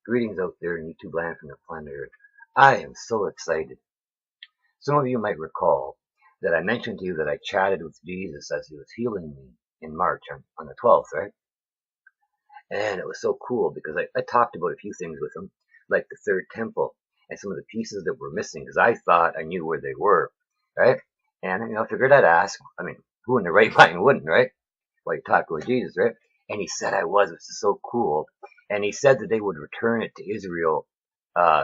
Greetings out there in YouTube land from the planet Earth. I am so excited. Some of you might recall that I mentioned to you that I chatted with Jesus as he was healing me in March on the 12th, right? And it was so cool because I talked about a few things with him, like the third temple and some of the pieces that were missing because I thought I knew where they were, right? And, I figured I'd ask. I mean, who in the right mind wouldn't, right? Well, you talk with Jesus, right? And he said I was, which is so cool. And he said that they would return it to Israel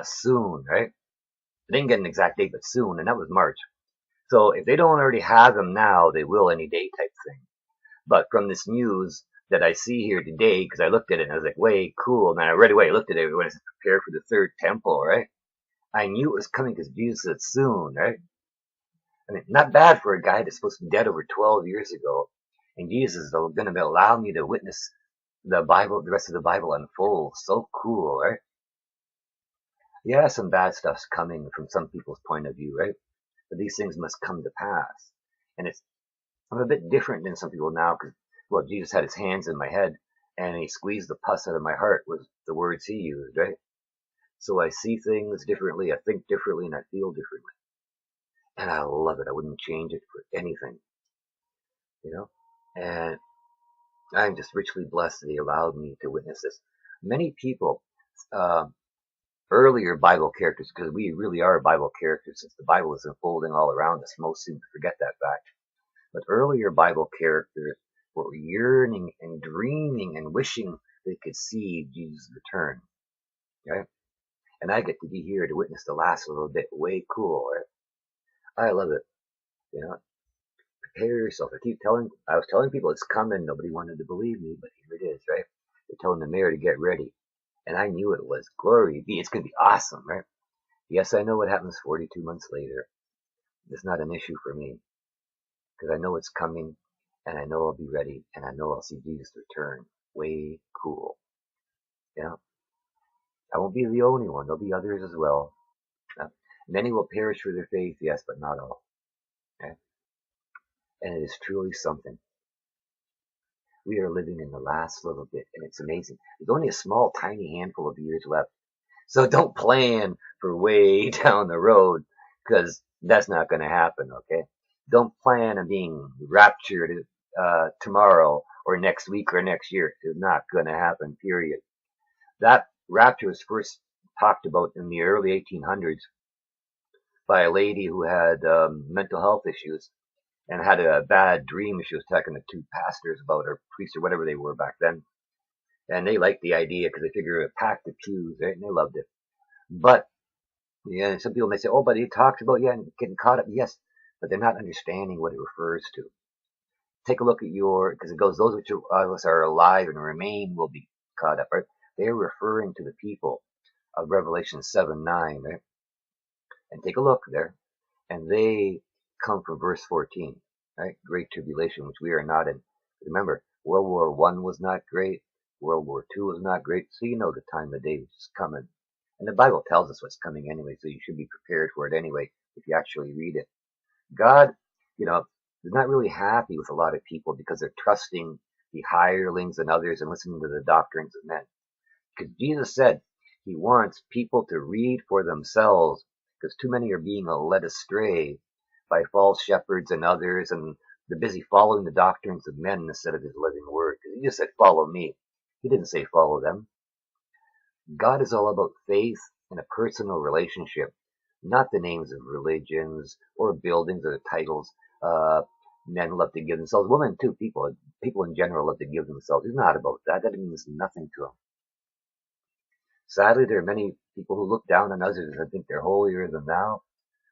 soon, right? I didn't get an exact date, but soon, and that was March. So if they don't already have them now, they will any day type thing. But from this news that I see here today, because I looked at it and I was like, way cool. And then I right away looked at it when I said prepare for the third temple, right? I knew it was coming because Jesus said soon, right? I mean, not bad for a guy that's supposed to be dead over 12 years ago. And Jesus is going to allow me to witness the Bible, the rest of the Bible unfold. So cool, right? Yeah, some bad stuff's coming from some people's point of view, right? But these things must come to pass. And I'm a bit different than some people now because, well, Jesus had his hands in my head and he squeezed the pus out of my heart was the words he used, right? So I see things differently, I think differently, and I feel differently. And I love it. I wouldn't change it for anything, you know? And I'm just richly blessed that he allowed me to witness this. Many people, uh, earlier Bible characters, because we really are Bible characters since the Bible is unfolding all around us. Most seem to forget that fact. But earlier Bible characters were yearning and dreaming and wishing they could see Jesus return. Right? And I get to be here to witness the last little bit. Way cool, right? I love it. You know, prepare yourself. I was telling people it's coming. Nobody wanted to believe me, but here it is, right? They're telling the mayor to get ready. And I knew it was. Glory be. It's going to be awesome, right? Yes, I know what happens 42 months later. It's not an issue for me because I know it's coming and I know I'll be ready and I know I'll see Jesus return. Way cool. Yeah. I won't be the only one. There'll be others as well. Uh, Many will perish for their faith, yes, but not all. Okay? And it is truly something. We are living in the last little bit and it's amazing. There's only a small, tiny handful of years left. So don't plan for way down the road because that's not going to happen, okay? Don't plan on being raptured tomorrow or next week or next year. It's not going to happen, period. That rapture was first talked about in the early 1800s by a lady who had mental health issues and had a bad dream. She was talking to two pastors about her, priests or whatever they were back then. And they liked the idea because they figured it packed the pews, right? And they loved it. But yeah, some people may say, oh, but he talks about, yeah, getting caught up. Yes, but they're not understanding what it refers to. Take a look at because it goes, those which of us are alive and remain will be caught up, right? They're referring to the people of Revelation 7:9, right? And take a look there. And they come from verse 14, right? Great tribulation, which we are not in. Remember, World War I was not great. World War II was not great. So you know the time of day which is coming. And the Bible tells us what's coming anyway, so you should be prepared for it anyway if you actually read it. God, is not really happy with a lot of people because they're trusting the hirelings and others and listening to the doctrines of men. Because Jesus said he wants people to read for themselves because too many are being led astray by false shepherds and others, and they're busy following the doctrines of men instead of his living word. Because he just said, follow me. He didn't say follow them. God is all about faith and a personal relationship, not the names of religions or buildings or the titles. Men love to give themselves, women too, people in general love to give themselves. It's not about that. That means nothing to them. Sadly, there are many people who look down on others and think they're holier than thou,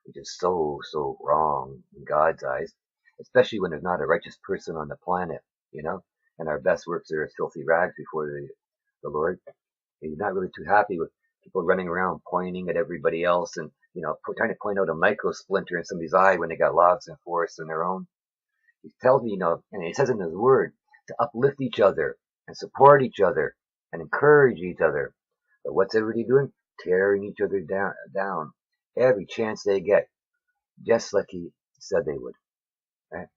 which is so, so wrong in God's eyes, especially when there's not a righteous person on the planet, and our best works are as filthy rags before the Lord. And he's not really too happy with people running around pointing at everybody else and, trying to point out a micro splinter in somebody's eye when they got logs and forests in their own. He tells me, and he says in his word, to uplift each other and support each other and encourage each other. But what's everybody doing? Tearing each other down every chance they get, just like he said they would. Right?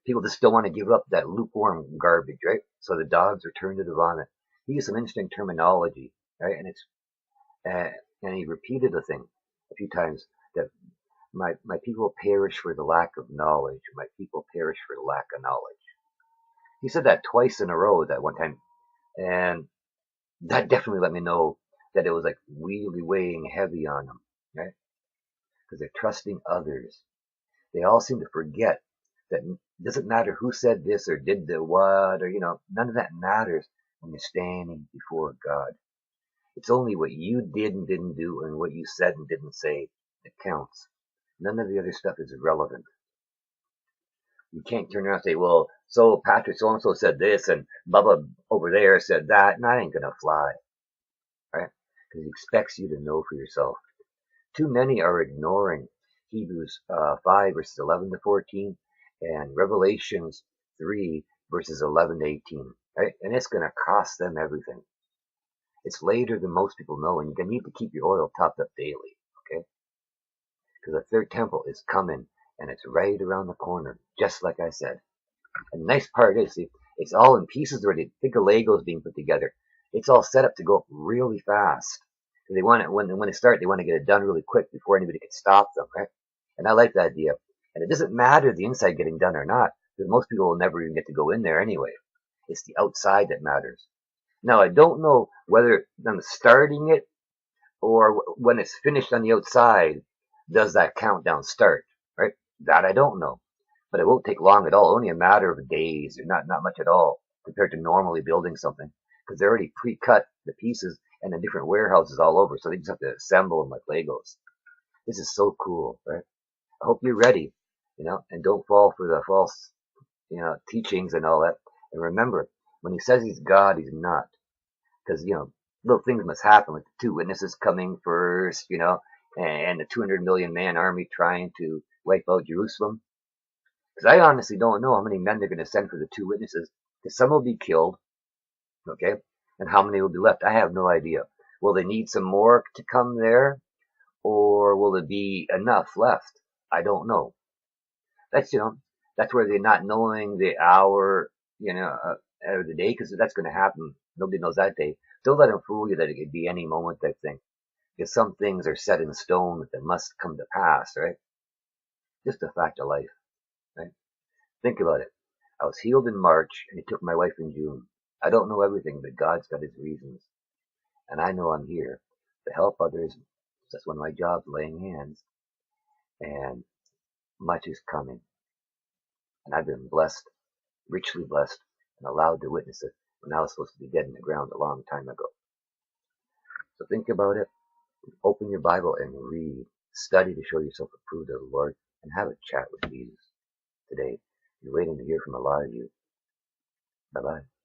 People just don't want to give up that lukewarm garbage, right? So the dogs return to the vomit. he used some interesting terminology, right? And it's and he repeated the thing a few times that my people perish for the lack of knowledge. My people perish for the lack of knowledge. He said that twice in a row that one time, and that definitely let me know that it was like really weighing heavy on them, right? Because they're trusting others. They all seem to forget that it doesn't matter who said this or did the what, or none of that matters when you're standing before God. It's only what you did and didn't do and what you said and didn't say that counts. None of the other stuff is relevant. You can't turn around and say, well, so Patrick so-and-so said this and Bubba over there said that, and that ain't going to fly, right? Because he expects you to know for yourself. Too many are ignoring Hebrews 5 verses 11 to 14 and Revelations 3 verses 11 to 18, right? And it's going to cost them everything. It's later than most people know, and you need to keep your oil topped up daily, okay? Because the third temple is coming, and it's right around the corner, just like I said. And the nice part is, see, it's all in pieces already. Think of Legos being put together. It's all set up to go up really fast. They want it when they start. They want to get it done really quick before anybody can stop them, right? And I like that idea. And it doesn't matter the inside getting done or not, because most people will never even get to go in there anyway. It's the outside that matters. Now, I don't know whether them starting it or when it's finished on the outside, does that countdown start, right? That I don't know. But it won't take long at all, only a matter of days, or not much at all, compared to normally building something. Because they're already pre-cut the pieces and in different warehouses all over, so they just have to assemble them like Legos. This is so cool, right? I hope you're ready, and don't fall for the false, teachings and all that. And remember, when he says he's God, he's not. Because, little things must happen with the two witnesses coming first, and the 200 million man army trying to wipe out Jerusalem. Because I honestly don't know how many men they're going to send for the two witnesses. Because some will be killed, okay? And how many will be left? I have no idea. Will they need some more to come there? Or will it be enough left? I don't know. That's, that's where they're not knowing the hour, or the day, because that's going to happen. Nobody knows that day. Don't let them fool you that it could be any moment type thing. Because some things are set in stone that must come to pass, right? Just a fact of life, right? Think about it. I was healed in March, and he took my wife in June. I don't know everything, but God's got his reasons. And I know I'm here to help others. That's one of my jobs, laying hands. And much is coming. And I've been blessed, richly blessed, and allowed to witness it when I was supposed to be dead in the ground a long time ago. So think about it. Open your Bible and read. Study to show yourself approved of the Lord, and have a chat with Jesus today. You're waiting to hear from a lot of you. Bye-bye.